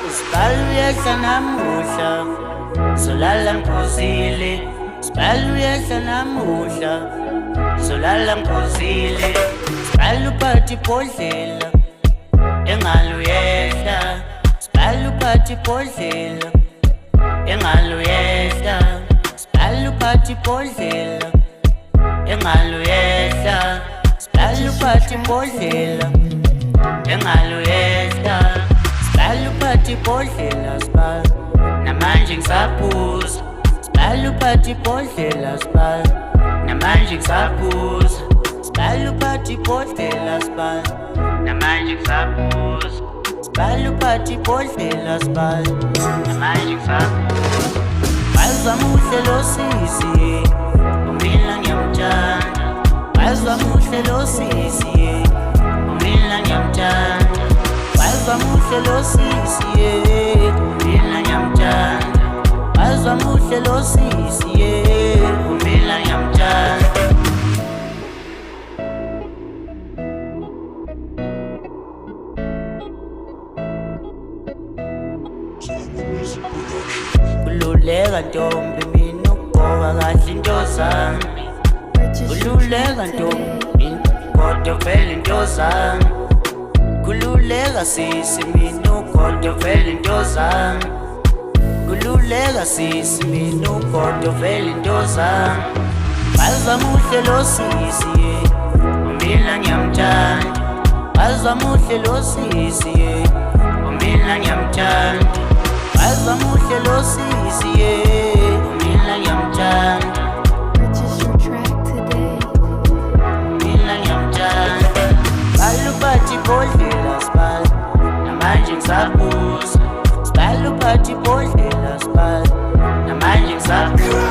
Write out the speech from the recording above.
uyehla namuhla, zolala ngiphuzile. Sibhala uyehla namuhla, zolala ngiphuzile. Sibhala uphathe ibhodlela, engalo uyehla. Sibhala uphathe ibhodlela, engalo uyehla. Sibhala uphathe ibhodlela, engalo uyehla. Sibhala uphathe ibhodlela, engalo uyehla. Sibhala uphathe ibhodlela, sibhala namanje ngisaphuza. Sibhala uphathe ibhodlela, sibhala namanje ngisaphuza. Sibhala uphathe ibhodlela, sibhala namanje ngisaphuza. Sibhala uphathe ibhodlela, sibhala namanje ngisaphuza. Bazwa muhle lo sisi, umina ngiyamthanda. Bazwa muhle lo sisi, umina ngiyamthanda. Bazwa muhle lo sisi, umina ngiyamthanda. Bazwa muhle lo sisi, umina ngiyamthanda. Kululeka ntombi mina ukugqoka kahle into zami. Kululeka ntombi kodwa vele into zami. Kululeka sisi mina ukodwa vele into zami. Kululeka sisi mina ukodwa vele into zami. Bazwa muhle lo sisi, umina ngiyamthanda. Bazwa muhle lo sisi, umina ngiyamthanda. Bazwa muhle lo sisi, umina ngiyamthanda. Purchase your track today. Umina ngiyamthanda. Sibhala uphathe ibhodlela, sibhala namanje ngisaphuza. Sibhala uphathe ibhodlela, sibhala namanje ngisaphuza.